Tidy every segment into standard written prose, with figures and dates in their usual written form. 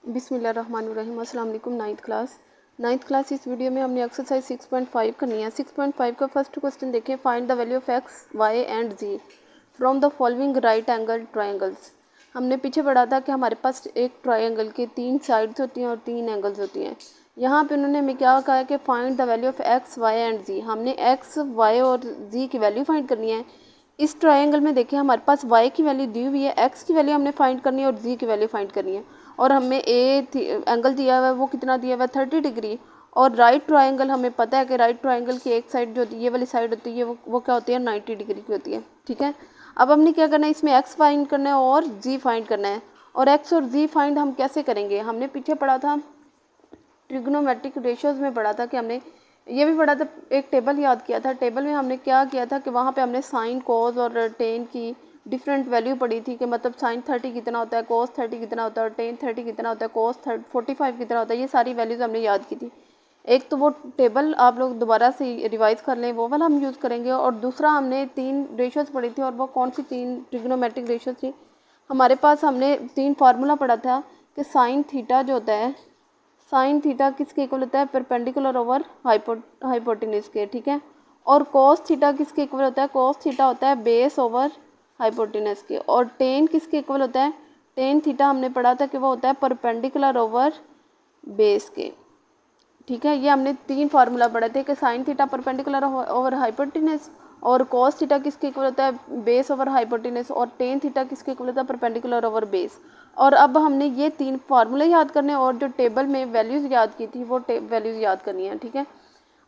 बिस्मिल्लाहिर्रहमानिर्रहीम। अस्सलाम वालेकुम। नाइन्थ क्लास इस वीडियो में हमने एक्सरसाइज 6.5 करनी है। 6.5 का फर्स्ट क्वेश्चन देखें। Find the value of x y and z from the following right angle triangles. हमने पीछे पढ़ा था कि हमारे पास एक ट्राइंगल के 3 साइड्स होती हैं और 3 एंगल्स होती हैं। यहाँ पे उन्होंने हमें क्या कहा है कि find the value of x y and z. हमने एक्स वाई और जी की वैल्यू फाइंड करनी है। इस ट्रायंगल में देखिए हमारे पास y की वैल्यू दी हुई है, x की वैल्यू हमने फाइंड करनी है और z की वैल्यू फाइंड करनी है। और हमें एंगल दिया हुआ है, वो कितना दिया हुआ है 30 डिग्री। और राइट ट्रायंगल हमें पता है कि राइट ट्रायंगल की एक साइड जो होती है, ये वाली साइड होती है, वो क्या होती है 90 डिग्री की होती है। ठीक है, अब हमने क्या करना है, इसमें x फाइंड करना है और z फाइंड करना है। और x और z फाइंड हम कैसे करेंगे, हमने पीछे पढ़ा था ट्रिग्नोमेट्रिक रेशियोज में पढ़ा था कि हमने ये भी पढ़ा था, एक टेबल याद किया था। टेबल में हमने क्या किया था कि वहाँ पे हमने साइन कोस और टेन की डिफरेंट वैल्यू पढ़ी थी कि मतलब साइन 30 कितना होता है, कोस 30 कितना होता है और टेन 30 कितना होता है, कोस 45 कितना होता है। ये सारी वैल्यूज़ हमने याद की थी। एक तो वो टेबल आप लोग दोबारा से रिवाइज कर लें, वो वाला हम यूज़ करेंगे। और दूसरा हमने 3 रेशियोज़ पढ़ी थी। और वो कौन सी 3 ट्रिग्नोमेट्रिक रेशियोज़ थी हमारे पास, हमने 3 फार्मूला पढ़ा था कि साइन थीटा जो होता है, साइन थीटा किसके इक्वल होता है, परपेंडिकुलर ओवर हाइपोटेन्यूज के। ठीक है, और कोस थीटा किसके इक्वल होता है, कोस थीटा होता है बेस ओवर हाइपोटेन्यूज के। और टेन किसके इक्वल होता है, टेन थीटा हमने पढ़ा था कि वो होता है परपेंडिकुलर ओवर बेस के। ठीक है, ये हमने 3 फार्मूला पढ़े थे कि sine theta perpendicular over hypotenuse, और कॉस थीटा किसके इक्वल होता है बेस ओवर हाइपोटेन्यूज, और टेन थीटा किसके इक्वल होता है परपेंडिकुलर ओवर बेस। और अब हमने ये 3 फार्मूले याद करने और जो टेबल में वैल्यूज़ याद की थी वो वैल्यूज़ याद करनी है। ठीक है,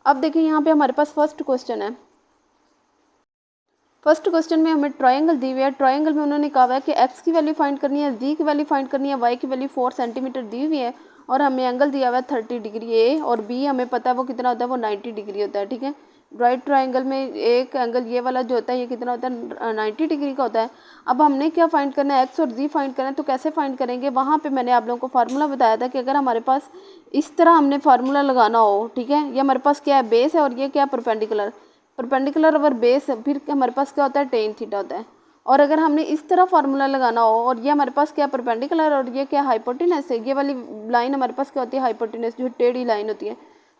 अब देखिए यहाँ पे हमारे पास फर्स्ट क्वेश्चन है। फर्स्ट क्वेश्चन में हमें ट्रायंगल दी हुई है। ट्रायंगल में उन्होंने कहा है कि एक्स की वैल्यू फाइंड करनी है, जी की वैल्यू फाइंड करनी है, वाई की वैल्यू 4 सेंटीमीटर दी हुई है, और हमें एंगल दिया हुआ है 30 डिग्री। ए और बी हमें पता है वो कितना होता है, वो 90 डिग्री होता है। ठीक है, राइट ट्रायंगल में एक एंगल ये वाला जो होता है ये कितना होता है 90 डिग्री का होता है। अब हमने क्या फाइंड करना है, एक्स और जी फाइंड करना है। तो कैसे फाइंड करेंगे, वहाँ पे मैंने आप लोगों को फार्मूला बताया था कि अगर हमारे पास इस तरह हमने फार्मूला लगाना हो, ठीक है, ये हमारे पास क्या है बेस है और ये क्या है परपेंडिकुलर ओवर बेस, फिर हमारे पास क्या होता है टेन थीटा होता है। और अगर हमने इस तरह फार्मूला लगाना हो और ये हमारे पास क्या परपेंडिकुलर और ये क्या हाइपोटेनस है, ये वाली लाइन हमारे पास क्या होती है हाइपोटेनस, जो टेढ़ी लाइन होती है।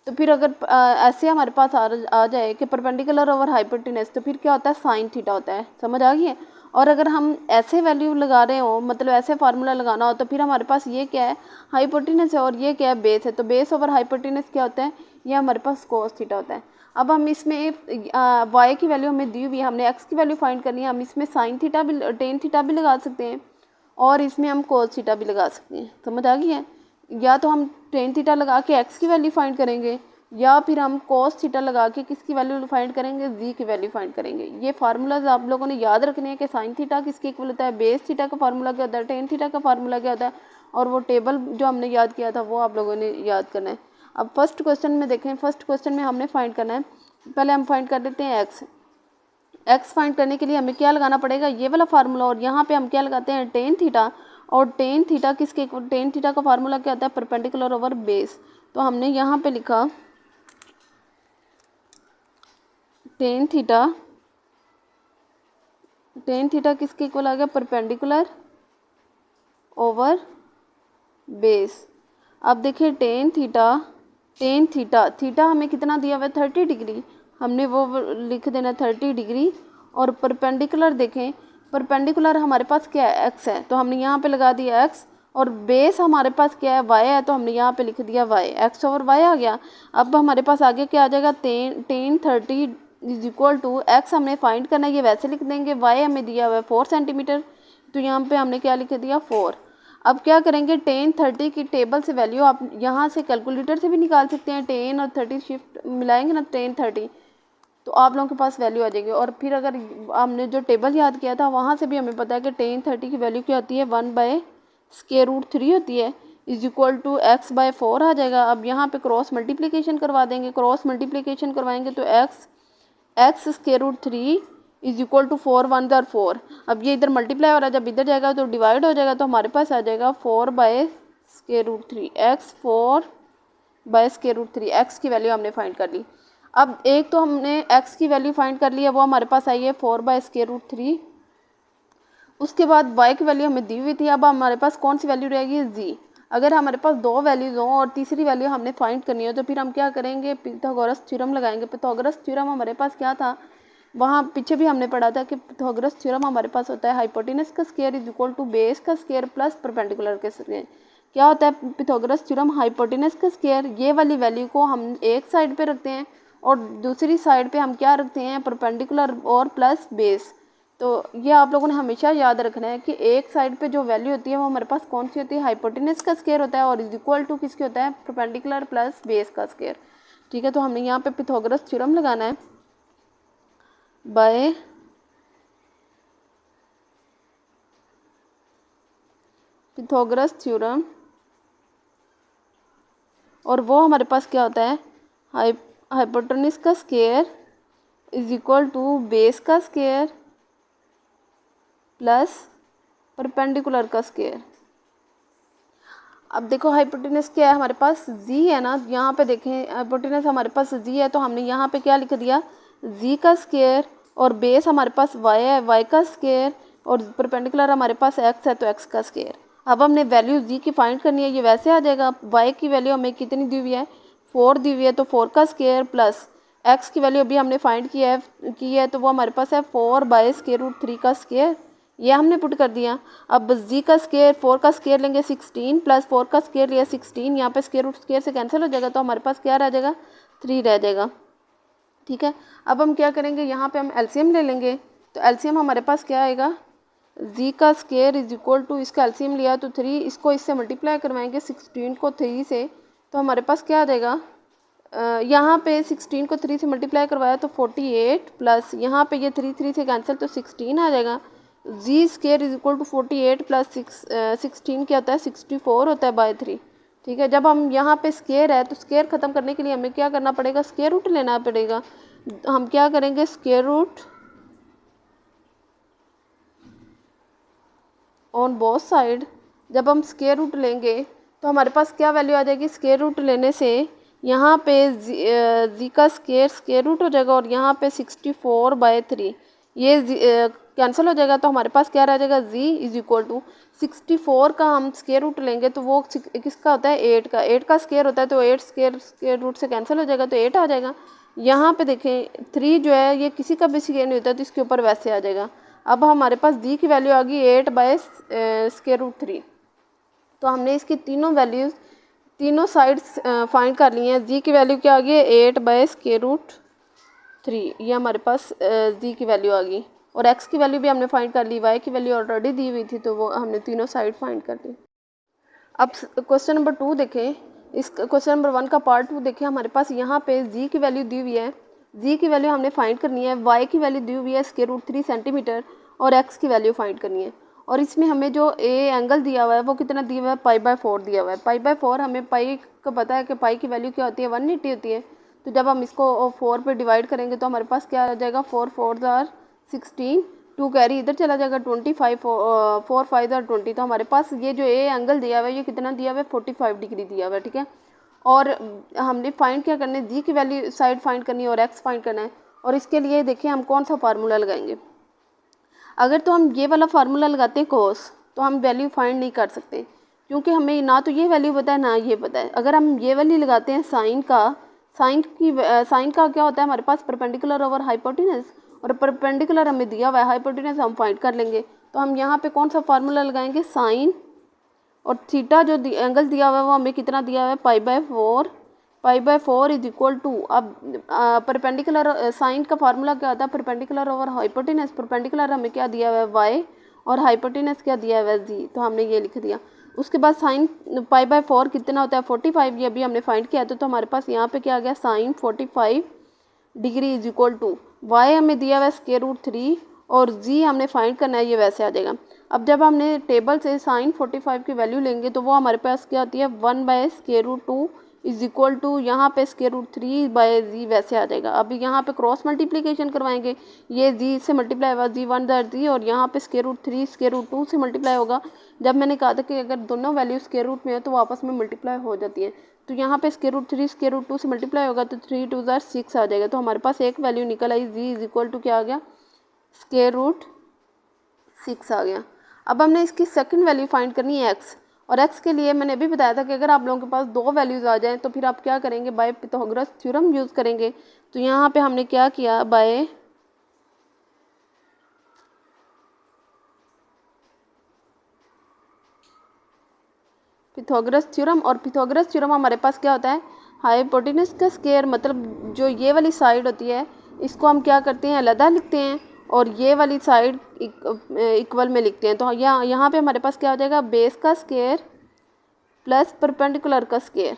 तो फिर अगर ऐसे हमारे पास आ जाए कि परपेंडिकुलर ओवर हाइपोटेनस, तो फिर क्या होता है साइन थीटा होता है। समझ आ गई है। और अगर हम ऐसे वैल्यू लगा रहे हो, मतलब ऐसे फार्मूला लगाना हो, तो फिर हमारे पास ये क्या है हाइपोटेनस है और ये क्या है बेस है। तो बेस ओवर हाइपोटेनस क्या होता है, ये हमारे पास कोस थीटा होता है। अब हम इसमें वाई की वैल्यू हमें दी हुई है, हमने एक्स की वैल्यू फाइंड करनी है। हम इसमें साइन थीटा भी टेन थीटा भी लगा सकते हैं और इसमें हम कोस थीटा भी लगा सकते हैं। समझ आ गई है। या तो हम टेन थीटा लगा के एक्स की वैल्यू फाइंड करेंगे, या फिर हम कोस थीटा लगा के किसकी वैल्यू फाइंड करेंगे, जी की वैल्यू फाइंड करेंगे। ये फार्मूलाज आप लोगों ने याद रखने हैं कि साइन थीटा किसके इक्वल होता है, बेस थीटा का फार्मूला क्या होता है, टेन थीटा का फार्मूला क्या होता है, और वो टेबल जो हमने याद किया था वो आप लोगों ने याद करना है। अब फर्स्ट क्वेश्चन में देखें, फर्स्ट क्वेश्चन में हमने फाइंड करना है, पहले हम फाइंड कर लेते हैं एक्स। एक्स फाइंड करने के लिए हमें क्या लगाना पड़ेगा, ये वाला फार्मूला। और यहाँ पे हम क्या लगाते हैं टेन थीटा, और टेन थीटा किसके, टेन थीटा का फार्मूला क्या होता है परपेंडिकुलर ओवर बेस। तो हमने यहाँ पे लिखा टेन थीटा, टेन थीटा किसके इक्वल आ गया परपेंडिकुलर ओवर बेस। अब देखिए tan theta, tan theta, theta हमें कितना दिया हुआ है 30 डिग्री, हमने वो लिख देना 30 डिग्री। और परपेंडिकुलर देखें, परपेंडिकुलर हमारे पास क्या है एक्स है, तो हमने यहाँ पे लगा दिया एक्स। और बेस हमारे पास क्या है वाई है, तो हमने यहाँ पे लिख दिया वाई, एक्स ओवर वाई आ गया। अब हमारे पास आगे क्या आ जाएगा, tan 30 is equal to x हमने फाइंड करना है, ये वैसे लिख देंगे। वाई हमें दिया हुआ है 4 सेंटीमीटर, तो यहाँ पे हमने क्या लिख दिया 4। अब क्या करेंगे, टेन 30 की टेबल से वैल्यू आप यहाँ से कैलकुलेटर से भी निकाल सकते हैं। टेन और 30 शिफ्ट मिलाएंगे ना, टेन 30, तो आप लोगों के पास वैल्यू आ जाएगी। और फिर अगर हमने जो टेबल याद किया था वहाँ से भी हमें पता है कि टेन 30 की वैल्यू क्या होती है 1/√3 होती है, इज इक्वल टू x/4 आ जाएगा। अब यहाँ पे क्रॉस मल्टीप्लिकेशन करवा देंगे, क्रॉस मल्टीप्लिकेशन करवाएंगे तो x/√3 is equal to 4 1 jar 4। अब ये इधर मल्टीप्लाई हो रहा है, जब इधर जाएगा तो डिवाइड हो जाएगा, तो हमारे पास आ जाएगा 4/√3 x, 4/√3 x की वैल्यू हमने फाइंड कर ली। अब एक तो हमने x की वैल्यू फाइंड कर ली है, वो हमारे पास आई है 4/√3। उसके बाद y की वैल्यू हमें दी हुई थी। अब हमारे पास कौन सी वैल्यू रहेगी, z। अगर हमारे पास दो वैल्यूज़ हों और तीसरी वैल्यू हमने फाइंड करनी हो तो फिर हम क्या करेंगे, पिथागोरस थ्योरम लगाएंगे। पिथागोरस थ्योरम हमारे पास क्या था, वहाँ पीछे भी हमने पढ़ा था कि पिथागोरस थ्योरम हमारे पास होता है हाइपोटेनस का square is equal to base का स्क्वायर प्लस परपेंडिकुलर के स्क्वायर। क्या होता है पिथागोरस थ्योरम, हाइपोटेनस का स्क्वायर, ये वाली वैल्यू को हम एक साइड पे रखते हैं और दूसरी साइड पे हम क्या रखते हैं, परपेंडिकुलर और प्लस बेस। तो ये आप लोगों ने हमेशा याद रखना है कि एक साइड पे जो वैल्यू होती है वो हमारे पास कौन सी होती है, हाइपोटेनस का स्क्वायर होता है और इज इक्वल टू किसके होता है, परपेंडिकुलर प्लस बेस का स्क्वायर। ठीक है, तो हमने यहाँ पे पिथागोरस थ्योरम लगाना है बाय पिथागोरस थ्योरम, और वो हमारे पास क्या होता है, हाइपोटेनस का square is equal to base का स्क्वायर प्लस परपेंडिकुलर का स्क्वायर। अब देखो हाइपोटेनस क्या है हमारे पास, जी है ना, यहाँ पे देखें हाइपोटेनस हमारे पास जी है तो हमने यहाँ पे क्या लिख दिया, जी का स्क्वायर, और बेस हमारे पास वाई है, वाई का स्क्वायर, और परपेंडिकुलर हमारे पास एक्स है तो एक्स का स्क्वायर। अब हमने वैल्यू जी की फाइंड करनी है, ये वैसे आ जाएगा, वाई की वैल्यू हमें कितनी दी हुई है, 4 दी हुई है तो 4 का स्क्वायर प्लस एक्स की वैल्यू अभी हमने फाइंड की है तो वो हमारे पास है 4/√3 का स्क्वायर, ये हमने पुट कर दिया। अब जी का स्क्वायर, 4 का स्क्वायर लेंगे 16 प्लस 4 का स्क्वायर लिया 16, यहाँ पे स्क्वायर रूट स्क्वायर से कैंसिल हो जाएगा तो हमारे पास क्या रह जाएगा, 3 रह जाएगा। ठीक है, अब हम क्या करेंगे, यहाँ पे हम एलसीएम ले लेंगे, तो एलसीएम हमारे पास क्या आएगा, जी का स्क्वायर इज इक्वल टू, इसका एलसीएम लिया तो 3, इसको इससे मल्टीप्लाई करवाएंगे 16 को 3 से, तो हमारे पास क्या आ जाएगा, यहाँ पे 16 को 3 से मल्टीप्लाई करवाया तो 48 प्लस यहाँ पे ये 3 से कैंसिल तो 16 आ जाएगा। Z square is equal to 48 plus 16 क्या होता है, 64 होता है बाय 3। ठीक है, जब हम यहाँ पे स्क्वायर है तो स्क्वायर ख़त्म करने के लिए हमें क्या करना पड़ेगा, स्क्वायर रूट लेना पड़ेगा। हम क्या करेंगे, square root on both side, जब हम स्क्वायर रूट लेंगे तो हमारे पास क्या वैल्यू आ जाएगी, स्क्वायर रूट लेने से यहाँ पे जी का स्क्वायर रूट हो जाएगा और यहाँ पे 64/3 ये कैंसिल हो जाएगा तो हमारे पास क्या रह जाएगा, जी इज इक्वल टू 64 का हम स्क्वायर रूट लेंगे तो वो किसका होता है, 8 का स्क्वायर होता है तो 8 स्क्वायर रूट से कैंसिल हो जाएगा तो 8 आ जाएगा। यहाँ पे देखें 3 जो है ये किसी का भी स्क्वायर नहीं होता तो इसके ऊपर वैसे आ जाएगा। अब हमारे पास जी की वैल्यू आ गई 8/√3, तो हमने इसकी तीनों वैल्यूज़ तीनों साइड्स फाइंड कर ली हैं। जी की वैल्यू क्या आ गई, 8/√3, ये हमारे पास जी की वैल्यू आ गई, और एक्स की वैल्यू भी हमने फाइंड कर ली, वाई की वैल्यू ऑलरेडी दी हुई थी तो वो हमने तीनों साइड फाइंड कर ली। अब क्वेश्चन नंबर 2 देखें, इस क्वेश्चन नंबर 1 का पार्ट 2 देखें, हमारे पास यहाँ पे जी की वैल्यू दी हुई है, जी की वैल्यू हमने फाइंड करनी है, वाई की वैल्यू दी हुई है √3 सेंटीमीटर और एक्स की वैल्यू फाइंड करनी है। और इसमें हमें जो ए एंगल दिया हुआ है वो कितना दिया हुआ है, π/4 दिया हुआ है। π/4 हमें पाई का पता है कि पाई की वैल्यू क्या होती है, 180 होती है, तो जब हम इसको 4 पे डिवाइड करेंगे तो हमारे पास क्या आ जाएगा, 4 4 आर 16, 2 कैरी इधर चला जाएगा, 25 4 5 आर 20, तो हमारे पास ये जो ए एंगल दिया हुआ है ये कितना दिया हुआ है, 45 डिग्री दिया हुआ है। ठीक है, और हमने फाइंड क्या करना है, जी की वैल्यू साइड फाइंड करनी है और एक्स फाइंड करना है, और इसके लिए देखिए हम कौन सा फार्मूला लगाएंगे। अगर तो हम ये वाला फार्मूला लगाते हैं कोस, तो हम वैल्यू फाइंड नहीं कर सकते क्योंकि हमें ना तो ये वैल्यू पता है ना ये पता है। अगर हम ये वैल्यू लगाते हैं साइन का क्या होता है हमारे पास, परपेंडिकुलर ओवर हाइपोटेनस, और परपेंडिकुलर हमें दिया हुआ है, हाइपोटेनस हम फाइंड कर लेंगे। तो हम यहाँ पे कौन सा फार्मूला लगाएंगे, साइन, और थीटा जो एंगल दिया हुआ है वो हमें कितना दिया हुआ है, π/4 इज इक्वल टू, अब परपेंडिकुलर साइन का फार्मूला क्या होता है, परपेंडिकुलर ओवर हाइपोटेनस, परपेंडिकुलर हमें क्या दिया हुआ है, वाई, और हाइपोटेनस क्या दिया हुआ है, जी, तो हमने ये लिख दिया। उसके बाद साइन π/4 कितना होता है, 45, ये अभी हमने फाइंड किया तो हमारे पास यहाँ पे क्या आ गया, sine 45 degree is equal to, y हमें दिया हुआ है √3 और जी हमने फाइंड करना है, ये वैसे आ जाएगा। अब जब हमने टेबल से साइन 45 की वैल्यू लेंगे तो वो हमारे पास क्या होती है, 1/√2 इज इक्वल टू, यहाँ पे √3/जी वैसे आ जाएगा। अभी यहाँ पे क्रॉस मल्टीप्लिकेशन करवाएंगे, ये जी से मल्टीप्लाई होगा, जी 1/जी, और यहाँ पे √3 √2 से मल्टीप्लाई होगा। जब मैंने कहा था कि अगर दोनों वैल्यू स्क्वायर रूट में है तो वो आपस में मल्टीप्लाई हो जाती है, तो यहाँ पे √3 √2 से मल्टीप्लाई होगा तो 3 2 6 आ जाएगा। तो हमारे पास एक वैल्यू निकल आई, जी इज इक्वल टू क्या आ गया, √6 आ गया। अब हमने इसकी सेकंड वैल्यू फाइंड करनी है, एक्स, और x के लिए मैंने अभी बताया था कि अगर आप लोगों के पास दो वैल्यूज़ आ जाएं तो फिर आप क्या करेंगे, बाय पिथागोरस थ्योरम यूज़ करेंगे। तो यहाँ पे हमने क्या किया, बाय पिथागोरस थ्योरम। और पिथागोरस थ्योरम हमारे पास क्या होता है, हाइपोटेनस का स्क्वायर, मतलब जो ये वाली साइड होती है इसको हम क्या करते हैं, अलग लिखते हैं, और ये वाली साइड इक्वल में लिखते हैं। तो यहाँ पे हमारे पास क्या हो जाएगा, बेस का स्क्वायर प्लस परपेंडिकुलर का स्क्वायर।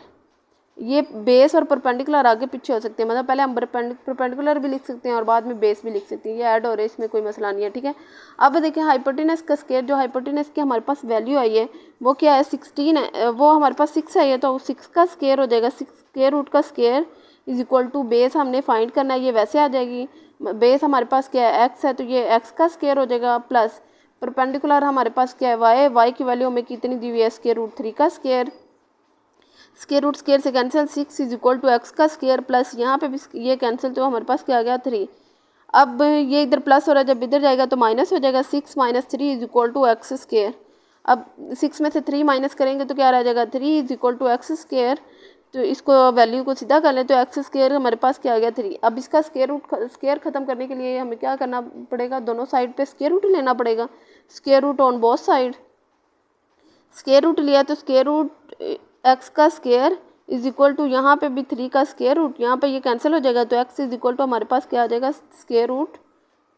ये बेस और परपेंडिकुलर आगे पीछे हो सकते हैं, मतलब पहले हम परपेंडिकुलर भी लिख सकते हैं और बाद में बेस भी लिख सकते हैं, ये ऐड हो रहा है, इसमें कोई मसला नहीं है, ठीक है। अब देखिए हाइपोटेनस का स्क्वायर, जो हाइपोटेनस की हमारे पास वैल्यू आई है वो क्या है, 16 है, वो हमारे पास 6 है, तो 6 का स्क्वायर हो जाएगा, 6 स्क्वायर रूट का square is equal to base हमने फाइंड करना है, ये वैसे आ जाएगी, बेस हमारे पास क्या है, एक्स है, तो ये एक्स का स्क्वायर हो जाएगा, प्लस परपेंडिकुलर हमारे पास क्या है, वाई, वाई की वैल्यू हमें कितनी दी हुई है, स्क्वायर रूट 3 का स्क्वायर, स्क्वायर रूट स्क्वायर से cancel, 6 is equal to x का स्क्वायर, प्लस यहाँ पे भी ये कैंसिल, तो हमारे पास क्या आ गया 3। अब ये इधर प्लस हो रहा है, जब इधर जाएगा तो माइनस हो जाएगा, 6 minus 3 is equal to x square. अब 6 में से 3 माइनस करेंगे तो क्या रह जाएगा, 3 is equal to x square. तो इसको वैल्यू को सीधा कर लें तो एक्स स्क्वायर हमारे पास क्या आ गया 3। अब इसका स्क्वायर खत्म करने के लिए हमें क्या करना पड़ेगा, दोनों साइड पे स्क्वायर रूट लेना पड़ेगा, square root on both side. Square root लिया तो स्क्वायर रूट एक्स का स्क्वायर इज इक्वल टू, यहाँ पे भी 3 का स्क्वायर रूट, यहाँ पे ये कैंसिल हो जाएगा, तो एक्स इज इक्वल टू हमारे पास क्या आ जाएगा, स्क्वायर रूट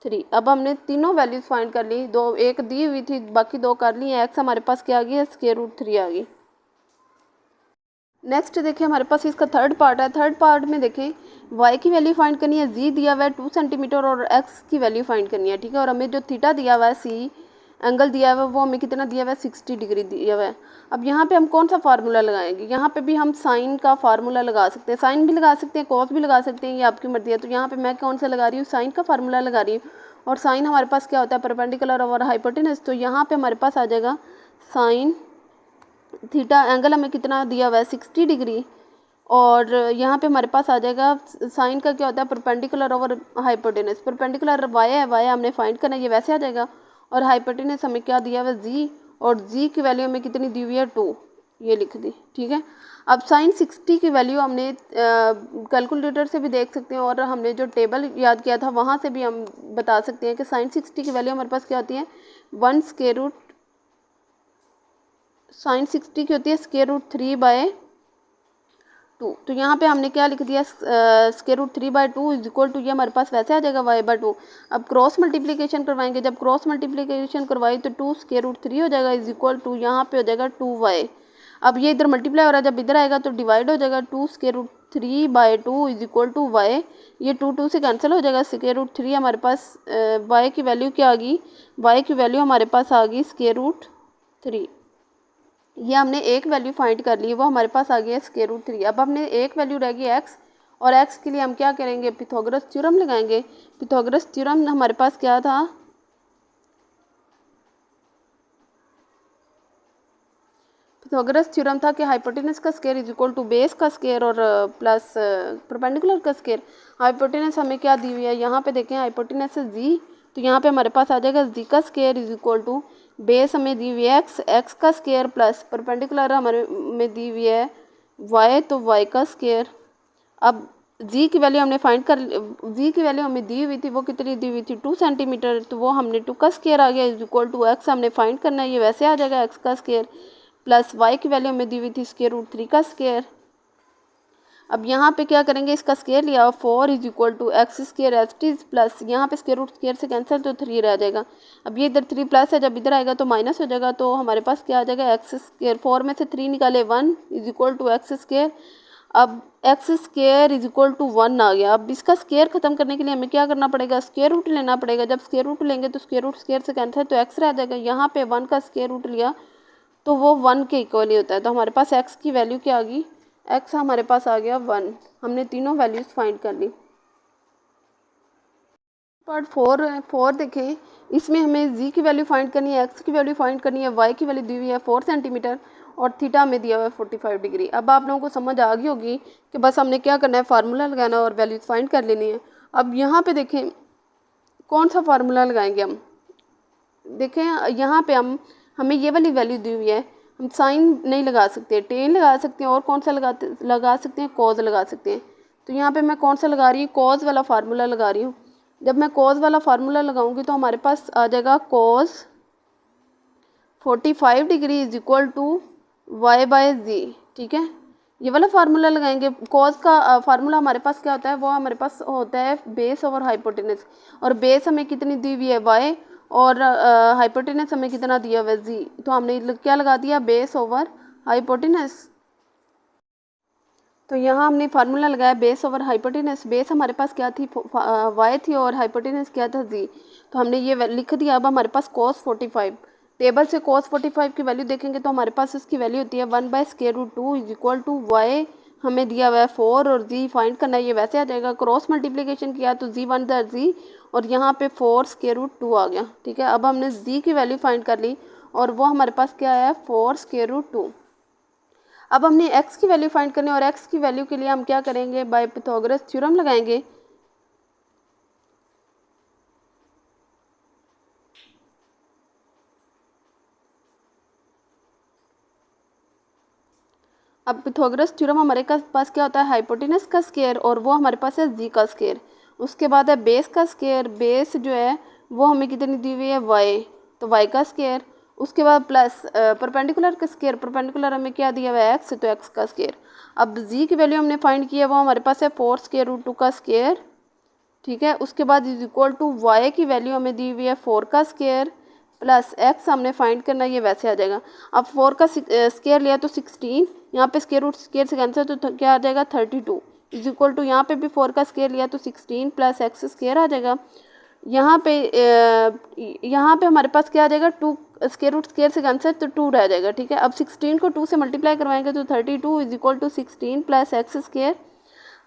3। अब हमने तीनों वैल्यूज फाइंड कर ली, दो एक दी हुई थी, बाकी दो कर ली है, एक्स हमारे पास क्या आ गई है, स्क्वायर रूट 3 आ गई। नेक्स्ट देखिए हमारे पास इसका थर्ड पार्ट है। थर्ड पार्ट में देखें y की वैल्यू फाइंड करनी है, z दिया हुआ है 2 सेंटीमीटर, और x की वैल्यू फाइंड करनी है, ठीक है। और हमें जो थीटा दिया हुआ है, c एंगल दिया हुआ है, वो हमें कितना दिया हुआ है, 60 डिग्री दिया हुआ है। अब यहाँ पे हम कौन सा फार्मूला लगाएंगे, यहाँ पे भी हम साइन का फार्मूला लगा सकते हैं, साइन भी लगा सकते हैं, कॉस भी लगा सकते हैं, ये आपकी मर्जी है। तो यहाँ पे मैं कौन सा लगा रही हूँ, साइन का फार्मूला लगा रही हूँ। और साइन हमारे पास क्या होता है, परपेंडिकुलर और हाइपोटेनस, तो यहाँ पे हमारे पास आ जाएगा साइन थीटा, एंगल हमें कितना दिया हुआ है 60 डिग्री, और यहाँ पे हमारे पास आ जाएगा साइन का क्या होता है, perpendicular over hypotenuse. Perpendicular y है, वाई हमने फाइंड करना है, ये वैसे आ जाएगा, और हाइपोटेनस हमें क्या दिया हुआ है जी, और जी की वैल्यू हमें कितनी दी हुई है 2, ये लिख दी, ठीक है। अब साइन 60 की वैल्यू हमने कैलकुलेटर से भी देख सकते हैं, और हमने जो टेबल याद किया था वहाँ से भी हम बता सकते हैं कि साइन 60 की वैल्यू हमारे पास क्या होती है, 1 स्क्वायर रूट, साइन 60 की होती है स्क्वायर रूट 3/2। तो यहाँ पे हमने क्या लिख दिया, square root 3/2 is equal to, ये हमारे पास वैसे आ जाएगा y/2। अब क्रॉस मल्टीप्लिकेशन करवाएंगे, जब क्रॉस मल्टीप्लिकेशन करवाई तो 2 स्क्वायर रूट 3 हो जाएगा इज इक्वल टू, यहाँ पे हो जाएगा 2y। अब ये इधर मल्टीप्लाई हो रहा है, जब इधर आएगा तो डिवाइड हो जाएगा, 2 square root 3/2 is equal to y। ये 2 से कैंसिल हो जाएगा, स्क्वायर रूट 3 हमारे पास y की वैल्यू क्या आ गई, y की वैल्यू हमारे पास आ गई स्क्वायर रूट 3। ये हमने एक वैल्यू फाइंड कर ली, वो हमारे पास आ गया स्क्वायर रूट 3। अब हमने एक वैल्यू रह गई x, और x के लिए हम क्या करेंगे, पिथागोरस थ्योरम लगाएंगे। पिथागोरस थ्योरम हमारे पास क्या था, पिथागोरस थ्योरम था कि हाइपोटेनस का square is equal to base का स्क्वायर और प्लस परपेंडिकुलर का स्क्वायर। हाइपोटेनस हमें क्या दी हुई है, यहाँ पे देखें हाइपोटेनस है जी, तो यहाँ पे हमारे पास आ जाएगा जी का square is equal to, base हमें दी हुई है एक्स, एक्स का स्क्वायर प्लस परपेंडिकुलर हमारे में दी हुई है वाई, तो वाई का स्क्वायर। अब जी की वैल्यू हमने फाइंड कर, जी की वैल्यू हमें दी हुई थी, वो कितनी दी हुई थी 2 सेंटीमीटर, तो वो हमने 2 का स्क्वायर आ गया इज इक्वल टू एक्स हमने फाइंड करना है, ये वैसे आ जाएगा एक्स का स्क्वायर, प्लस वाई की वैल्यू हमें दी हुई थी स्क्वायर रूट 3 का स्क्वायर। अब यहाँ पे क्या करेंगे, इसका स्क्वायर लिया 4 is equal to x square एच टी, प्लस यहाँ पे स्क्वायर रूट स्क्वायर से कैंसिल तो 3 रह जाएगा। अब ये इधर 3 प्लस है, जब इधर आएगा तो माइनस हो जाएगा, तो हमारे पास क्या आ जाएगा एक्स स्क्वायर, 4 में से 3 निकाले 1 is equal to x square. अब x square is equal to 1 आ गया। अब इसका स्क्वायर खत्म करने के लिए हमें क्या करना पड़ेगा, स्क्वायर रूट लेना पड़ेगा। जब स्क्वायर रूट लेंगे तो स्क्वायर रूट स्क्वायर से कैंसिल, तो एक्स रह जाएगा। यहाँ पे 1 का स्क्वायर रूट लिया तो वो 1 के इक्वल ही होता है, तो हमारे पास x की वैल्यू क्या आ गई, x हमारे पास आ गया 1। हमने तीनों वैल्यूज़ फाइंड कर ली। पार्ट 4 देखें, इसमें हमें z की वैल्यू फाइंड करनी है, x की वैल्यू फाइंड करनी है, y की वैल्यू दी हुई है 4 सेंटीमीटर और थीटा में दिया हुआ है 45 डिग्री। अब आप लोगों को समझ आ गई होगी कि बस हमने क्या करना है, फार्मूला लगाना और वैल्यूज फाइंड कर लेनी है। अब यहाँ पे देखें कौन सा फार्मूला लगाएंगे हम, देखें यहाँ पे हमें ये वाली वैल्यू दी हुई है हम साइन नहीं लगा सकते, टेन लगा सकते हैं और कौन सा लगा सकते हैं, कॉज लगा सकते हैं। तो यहाँ पे मैं कौन सा लगा रही हूँ, कॉज वाला फार्मूला लगा रही हूँ। जब मैं कॉज वाला फार्मूला लगाऊंगी तो हमारे पास आ जाएगा cause 45 degree is equal to y by z. ठीक है, ये वाला फार्मूला लगाएंगे। कॉज का फार्मूला हमारे पास क्या होता है, वो हमारे पास होता है बेस ओवर हाइपोटेनस, और बेस हमें कितनी दी हुई है वाई, और हाइपोटेनस हमें कितना दिया हुआ है जी। तो हमने क्या लगा दिया, बेस ओवर हाइपोटेनस। तो यहाँ हमने फार्मूला लगाया बेस ओवर हाइपोटेनस। बेस हमारे पास क्या थी, वाई थी, और हाइपोटेनस क्या था जी। तो हमने ये लिख दिया। अब हमारे पास cos 45, टेबल से cos 45 की वैल्यू देखेंगे तो हमारे पास उसकी वैल्यू होती है 1/√2 इज इक्वल टू वाई हमें दिया हुआ है 4, और जी फाइंड करना है, ये वैसे आ जाएगा। क्रॉस मल्टीप्लिकेशन किया तो जी 1 दर जी, और यहाँ पे 4√2 आ गया। ठीक है, अब हमने जी की वैल्यू फाइंड कर ली, और वो हमारे पास क्या है, 4√2। अब हमने x की वैल्यू फाइंड करनी है, और x की वैल्यू के लिए हम क्या करेंगे, बाय पाइथागोरस थ्योरम लगाएंगे। अब पाइथागोरस थ्योरम हमारे पास क्या होता है, हाइपोटेनस का स्क्वायर, और वो हमारे पास है जी का स्क्वायर। उसके बाद है बेस का स्क्वायर, बेस जो है वो हमें कितनी दी हुई है, y, तो y का स्क्वायर। उसके बाद प्लस परपेंडिकुलर का स्क्वायर, परपेंडिकुलर हमें क्या दिया हुआ है, x, तो x का स्क्वायर। अब जी की वैल्यू हमने फाइंड की है, वो हमारे पास है 4√2 का स्क्वायर। ठीक है, उसके बाद इज इक्वल टू वाई की वैल्यू हमें दी हुई है 4 का स्क्वायर, प्लस एक्स हमने फाइंड करना है, ये वैसे आ जाएगा। अब 4 का स्क्वायर लिया तो 16, यहाँ पे स्क्वायर रूट स्क्वायर से कैंसिल, तो क्या आ जाएगा 32 इज इक्वल टू, यहाँ पे भी 4 का स्क्वायर लिया तो 16 प्लस एक्स स्क्वायर आ जाएगा। यहाँ पे हमारे पास क्या आ जाएगा, 2 स्क्वायर रूट स्क्वायर से कैंसिल, तो 2 रह जाएगा। ठीक है, अब 16 को 2 से मल्टीप्लाई करवाएंगे तो 32 is equal to 16 plus x square.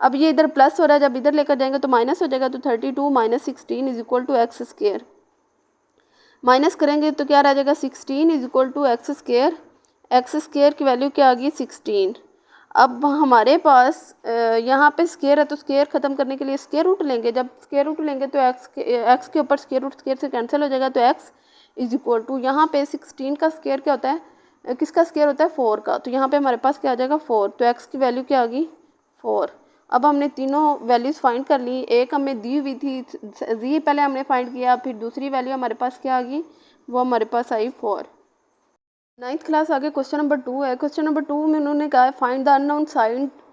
अब ये इधर प्लस हो रहा है, जब इधर लेकर जाएंगे तो माइनस हो जाएगा, तो 32 minus 16 is equal to x square. Minus करेंगे तो क्या रह जाएगा, 16 is equal to x square. X square की वैल्यू क्या आ गई, 16। अब हमारे पास यहाँ पे स्क्वायर है, तो स्क्वायर खत्म करने के लिए स्क्वायर रूट लेंगे। जब स्क्वायर रूट लेंगे तो एक्स के ऊपर स्क्वायर रूट स्क्वायर से कैंसिल हो जाएगा, तो एक्स इज इक्वल टू, यहाँ पे 16 का स्क्वायर क्या होता है, किसका स्क्वायर होता है, 4 का। तो यहाँ पे हमारे पास क्या आ जाएगा, 4, तो एक्स की वैल्यू क्या आ गई, 4। अब हमने तीनों वैल्यूज़ फाइंड कर ली। एक हमें दी हुई थी जी, पहले हमने फाइंड किया, फिर दूसरी वैल्यू हमारे पास क्या आ गई, वो हमारे पास आई 4। 9th क्लास आगे क्वेश्चन नंबर 2 है। क्वेश्चन नंबर 2 में उन्होंने कहा है find the unknown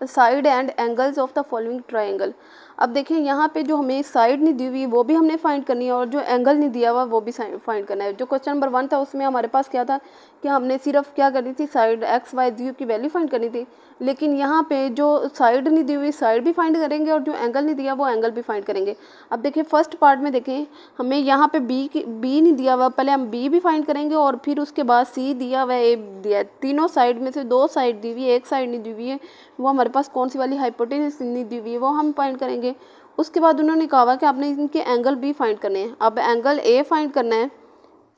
side and angles of the following triangle. अब देखिए यहाँ पे जो हमें साइड नहीं दी हुई वो भी हमने फाइंड करनी है, और जो एंगल नहीं दिया हुआ वो भी फाइंड करना है। जो क्वेश्चन नंबर 1 था उसमें हमारे पास क्या था कि हमने सिर्फ क्या करनी थी, साइड एक्स वाई जी की वैल्यू फाइंड करनी थी। लेकिन यहाँ पे जो साइड नहीं दी हुई साइड भी फाइंड करेंगे, और जो एंगल नहीं दिया वो एंगल भी फाइंड करेंगे। अब देखिए फर्स्ट पार्ट में देखें, हमें यहाँ पे बी नहीं दिया हुआ, पहले हम बी भी फाइंड करेंगे, और फिर उसके बाद सी दिया हुआ है, ए दिया है। तीनों साइड में से 2 साइड दी हुई है, एक साइड नहीं दी हुई है, वो हमारे पास कौन सी वाली हाइपोटेनस नहीं दी हुई है, वो हम फाइंड करेंगे। उसके बाद उन्होंने कहा कि आपने इनके एंगल भी फाइंड करने हैं। अब एंगल ए फाइंड करना है,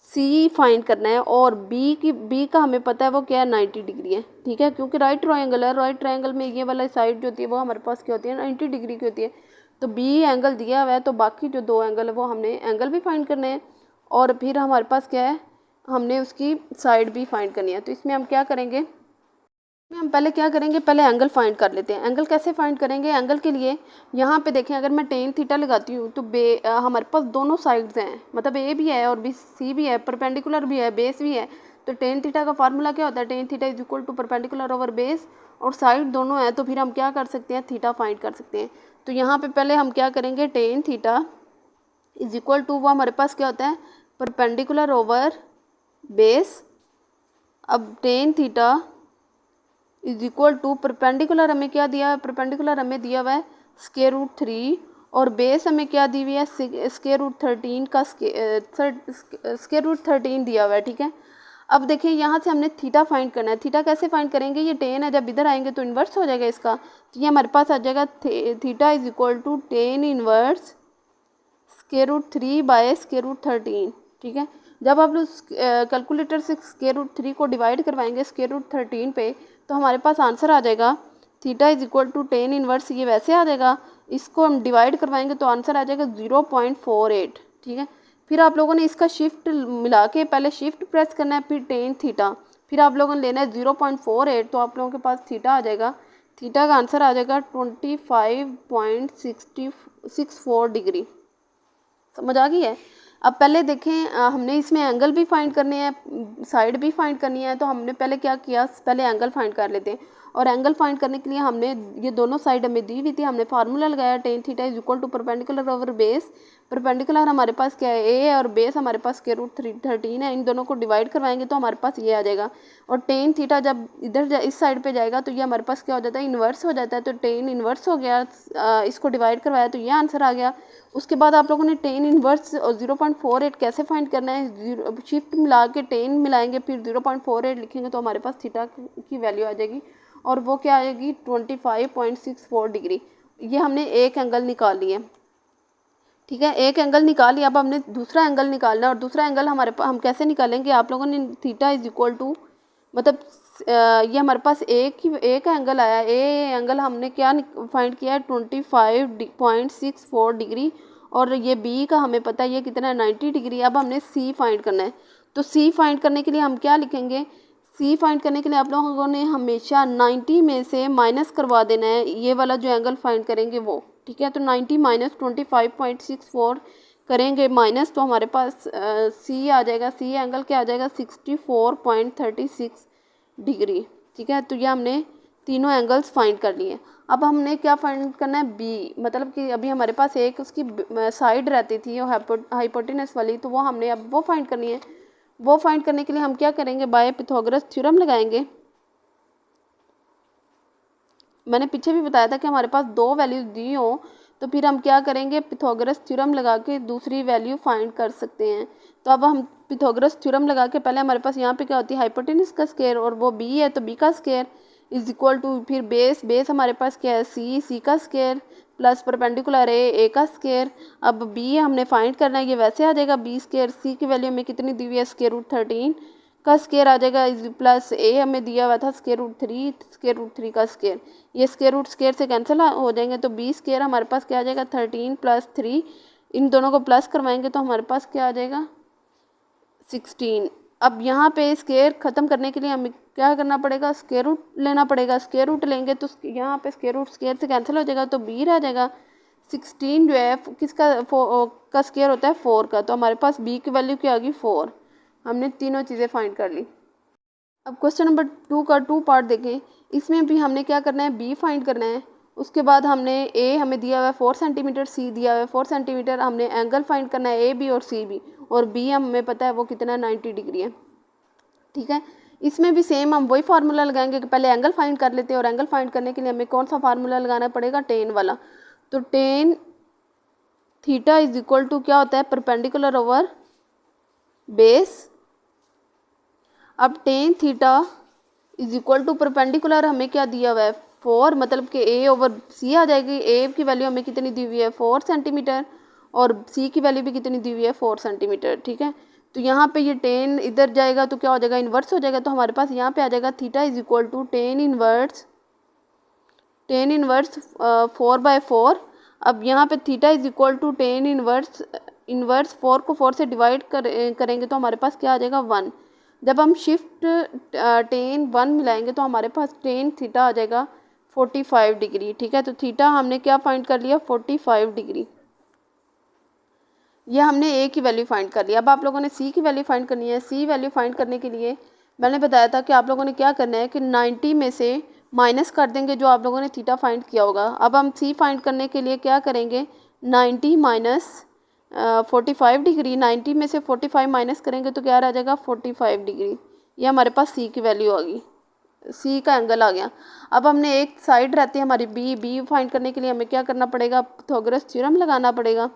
सी फाइंड करना है, और बी का हमें पता है वो क्या है, 90 डिग्री है। ठीक है, क्योंकि राइट ट्रायंगल है, राइट ट्रायंगल में ये वाला साइड जो होती है वो हमारे पास क्या होती है, 90 डिग्री की होती है। तो बी एंगल दिया हुआ है, तो बाकी जो 2 एंगल है वो हमने एंगल भी फाइंड करने हैं, और फिर हमारे पास क्या है, हमने उसकी साइड भी फाइंड करनी है। तो इसमें हम क्या करेंगे, हम पहले क्या करेंगे, पहले एंगल फाइंड कर लेते हैं। एंगल कैसे फाइंड करेंगे, एंगल के लिए यहाँ पे देखें, अगर मैं टेन थीटा लगाती हूँ तो हमारे पास दोनों साइड्स हैं, मतलब ए भी है और बी सी भी है, परपेंडिकुलर भी है, बेस भी है। तो टेन थीटा का फार्मूला क्या होता है, tan theta is equal to perpendicular over base, और साइड दोनों है, तो फिर हम क्या कर सकते हैं, थीटा फाइंड कर सकते हैं। तो यहाँ पे पहले हम क्या करेंगे, tan theta is equal to, वो हमारे पास क्या होता है, परपेंडिकुलर ओवर बेस। अब tan theta is equal to, perpendicular हमें क्या दिया है, परपेंडिकुलर हमें दिया हुआ है स्क्वायर रूट 3, और बेस हमें क्या दी हुई है, स्क्वायर रूट 13 का स्क्वायर रूट 13 दिया हुआ है। ठीक है, अब देखिए यहाँ से हमने थीटा फाइंड करना है। थीटा कैसे फाइंड करेंगे, ये टेन है, जब इधर आएंगे तो इन्वर्स हो जाएगा इसका, तो ये हमारे पास आ जाएगा theta is equal to tan inverse square root 3 by square root 13। ठीक है, जब आप लोग कैलकुलेटर से स्क्वायर रूट 3 को डिवाइड करवाएंगे स्क्वायर रूट 13 पे, तो हमारे पास आंसर आ जाएगा theta is equal to tan inverse, ये वैसे आ जाएगा, इसको हम डिवाइड करवाएंगे तो आंसर आ जाएगा 0.48। ठीक है, फिर आप लोगों ने इसका शिफ्ट मिला के, पहले शिफ्ट प्रेस करना है, फिर टेन थीटा, फिर आप लोगों ने लेना है 0.48, तो आप लोगों के पास थीटा आ जाएगा। थीटा का आंसर आ जाएगा 25.64 डिग्री। समझ आ गई है। अब पहले देखें, हमने इसमें एंगल भी फाइंड करने हैं, साइड भी फाइंड करनी है। तो हमने पहले क्या किया, पहले एंगल फाइंड कर लेते हैं। और एंगल फाइंड करने के लिए हमने ये दोनों साइड हमें दी हुई थी, हमने फार्मूला लगाया tan theta is equal to perpendicular over base. Perpendicular हमारे पास क्या है, a है, और बेस हमारे पास √13 है। इन दोनों को डिवाइड करवाएंगे तो हमारे पास ये आ जाएगा। और tan थीटा जब इधर इस साइड पे जाएगा तो ये हमारे पास क्या हो जाता है, इन्वर्स हो जाता है। तो tan इन्वर्स हो गया, इसको डिवाइड करवाया तो ये आंसर आ गया। उसके बाद आप लोगों ने tan इन्वर्स और 0.48 कैसे फाइंड करना है, शिफ्ट मिला के tan मिलाएंगे, फिर 0.48 लिखेंगे तो हमारे पास थीटा की वैल्यू आ जाएगी। और वो क्या आएगी, 25.64 डिग्री। ये हमने एक एंगल निकाल लिया। ठीक है, एक एंगल निकाल लिया। अब हमने दूसरा एंगल निकालना है। और दूसरा एंगल हमारे पास हम कैसे निकालेंगे, आप लोगों ने थीटा इज इक्वल टू, मतलब ये हमारे पास एक एंगल आया। ए एंगल हमने क्या फाइंड किया है, 25.64 डिग्री। और ये बी का हमें पता है ये कितना है, 90 डिग्री। अब हमने सी फाइंड करना है। तो सी फाइंड करने के लिए हम क्या लिखेंगे, सी फाइंड करने के लिए आप लोगों ने हमेशा 90 में से माइनस करवा देना है ये वाला जो एंगल फाइंड करेंगे वो। ठीक है, तो 90 माइनस 25.64 करेंगे माइनस, तो हमारे पास सी आ जाएगा। सी एंगल क्या आ जाएगा, 64.36 डिग्री। ठीक है, तो ये हमने तीनों एंगल्स फाइंड कर लिए। अब हमने क्या फाइंड करना है, बी, मतलब कि अभी हमारे पास एक उसकी साइड रहती थी हाइपोटेनस वाली, तो वो हमने अब वो फाइंड करनी है। वो फाइंड करने के लिए हम क्या करेंगे, बाय पिथागोरस थ्योरम लगाएंगे। मैंने पीछे भी बताया था कि हमारे पास दो वैल्यूज दी हो तो फिर हम क्या करेंगे, पिथागोरस थ्योरम लगा के दूसरी वैल्यू फाइंड कर सकते हैं। तो अब हम पिथागोरस थ्योरम लगा के, पहले हमारे पास यहाँ पे क्या होती है, हाइपोटेनस का स्क्वायर, और वो बी है तो बी का स्क्वायर इज इक्वल टू, फिर बेस हमारे पास क्या है, सी का स्क्वायर प्लस परपेंडिकुलर ए का स्क्वायर। अब बी हमने फाइंड करना है, ये वैसे आ जाएगा बी स्क्वायर। सी की वैल्यू में कितनी दी हुई है, √13 का स्क्वायर आ जाएगा, प्लस ए हमें दिया हुआ था √3 का स्क्वायर। ये स्क्वायर से कैंसिल हो जाएंगे, तो बी स्क्वायर हमारे पास क्या आ जाएगा, 13 + 3। इन दोनों को प्लस करवाएंगे तो हमारे पास क्या आ जाएगा, 16। अब यहाँ पे स्क्वायर ख़त्म करने के लिए हमें क्या करना पड़ेगा, स्क्वायर रूट लेना पड़ेगा। स्क्वायर रूट लेंगे तो यहाँ पे स्क्वायर से कैंसिल हो जाएगा, तो बी रह जाएगा। 16 जो है किसका का स्क्वायर होता है, 4 का। तो हमारे पास बी की वैल्यू क्या आ गई, 4। हमने तीनों चीज़ें फाइंड कर ली। अब क्वेश्चन नंबर 2 का 2 पार्ट देखें। इसमें भी हमने क्या करना है, बी फाइंड करना है। उसके बाद हमने ए हमें दिया हुआ है 4 सेंटीमीटर, सी दिया हुआ है 4 सेंटीमीटर। हमने एंगल फाइंड करना है ए बी और सी बी, और बी हमें पता है वो कितना है, 90 डिग्री है। ठीक है, इसमें भी सेम हम वही फार्मूला लगाएंगे कि पहले एंगल फाइंड कर लेते हैं। और एंगल फाइंड करने के लिए हमें कौन सा फार्मूला लगाना पड़ेगा, tan वाला। तो tan theta is equal to क्या होता है, परपेंडिकुलर ओवर बेस। अब tan theta is equal to perpendicular हमें क्या दिया हुआ है, 4, मतलब कि a ओवर c आ जाएगी। a की वैल्यू हमें कितनी दी हुई है, 4 सेंटीमीटर, और c की वैल्यू भी कितनी दी हुई है, 4 सेंटीमीटर। ठीक है, तो यहाँ पे ये tan इधर जाएगा तो क्या हो जाएगा, इन्वर्स हो जाएगा। तो हमारे पास यहाँ पे आ जाएगा theta is equal to tan inverse 4/4। अब यहाँ पे theta is equal to tan inverse 4 को 4 से डिवाइड करेंगे तो हमारे पास क्या आ जाएगा, 1। जब हम शिफ्ट tan 1 मिलाएंगे तो हमारे पास tan थीटा आ जाएगा 45 डिग्री। ठीक है, तो थीटा हमने क्या फाइंड कर लिया, 45 डिग्री। यह हमने ए की वैल्यू फाइंड कर लिया। अब आप लोगों ने सी की वैल्यू फाइंड करनी है। सी वैल्यू फाइंड करने के लिए मैंने बताया था कि आप लोगों ने क्या करना है कि 90 में से माइनस कर देंगे जो आप लोगों ने थीटा फाइंड किया होगा। अब हम सी फाइंड करने के लिए क्या करेंगे, 90 माइनस 45 डिग्री। 90 में से 45 माइनस करेंगे तो क्या रह जाएगा, 45 डिग्री। ये हमारे पास सी की वैल्यू आ गई, सी का एंगल आ गया। अब हमने एक साइड रहती है हमारी बी फाइंड करने के लिए हमें क्या करना पड़ेगा, पिथागोरस थ्योरम लगाना पड़ेगा।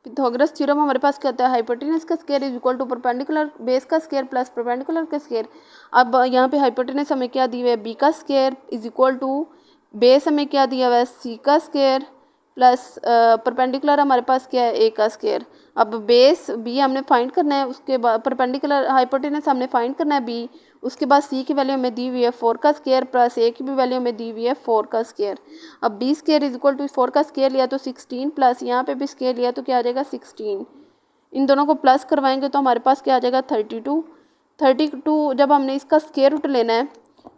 पिथागोरस थ्योरम हमारे पास क्या होता है, हाइपोटेनस का square is equal to perpendicular base का स्क्वायर प्लस परपेंडिकुलर का स्क्वायर। अब यहाँ पे हाइपोटेनस हमें क्या दी हुई है, बी का square is equal to base हमें क्या दिया हुआ है, सी का स्क्वायर प्लस परपेंडिकुलर हमारे पास क्या है, ए का स्क्वायर। अब बेस बी हमने फाइंड करना है, उसके बाद परपेंडिकुलर हाइपोटेनस हमने फाइंड करना है बी, उसके बाद सी की वैल्यू हमें दी हुई है 4 का स्क्वायर प्लस ए की भी वैल्यू हमें दी हुई है 4 का स्क्वायर। अब b square is equal to 4 का स्क्वायर लिया तो 16 प्लस यहाँ पे भी स्क्वायर लिया तो क्या आ जाएगा 16। इन दोनों को प्लस करवाएंगे तो हमारे पास क्या आ जाएगा 32। जब हमने इसका स्क्वायर रूट लेना है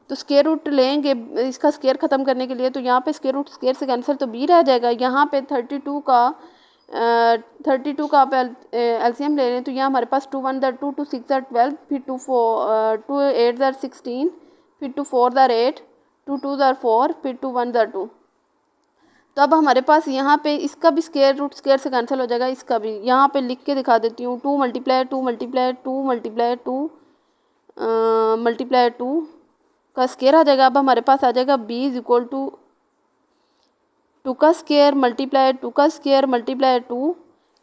तो स्क्वायर रूट लेंगे इसका स्क्वायर ख़त्म करने के लिए, तो यहाँ पे स्क्वायर रूट स्क्वायर से कैंसिल तो बी रह जाएगा। यहाँ पे 32 का आप एलसीएम ले लें तो यहाँ हमारे पास 2 1 2 2 6 12, फिर 2 4 2 8 16, फिर 2 4 8, 2 2 4, फिर 2 1 2। तो अब हमारे पास यहाँ पे इसका भी स्क्वायर रूट स्क्वायर से कैंसिल हो जाएगा, इसका भी यहाँ पे लिख के दिखा देती हूँ। 2 मल्टीप्लाई 2 मल्टीप्लाई 2 मल्टीप्लाई 2 मल्टीप्लाई 2 का स्क्वायर आ जाएगा। अब हमारे पास आ जाएगा b इज इक्वल टू 2 का स्क्वायर मल्टीप्लाई 2 का स्क्वायर मल्टीप्लाई 2।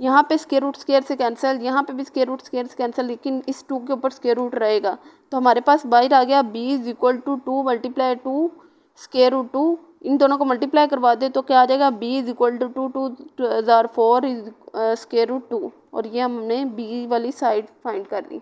यहाँ पे स्क्वायर रूट स्क्वायर से कैंसिल, यहाँ पे भी स्क्वायर रूट स्क्वायर से कैंसिल, लेकिन इस 2 के ऊपर स्क्वायर रूट रहेगा। तो हमारे पास बाहर आ गया b is equal to 2 multiply 2 square root 2। इन दोनों को मल्टीप्लाई करवा दे तो क्या आ जाएगा b is equal to 2 2 4 is square root 2। और ये हमने b वाली साइड फाइंड कर ली।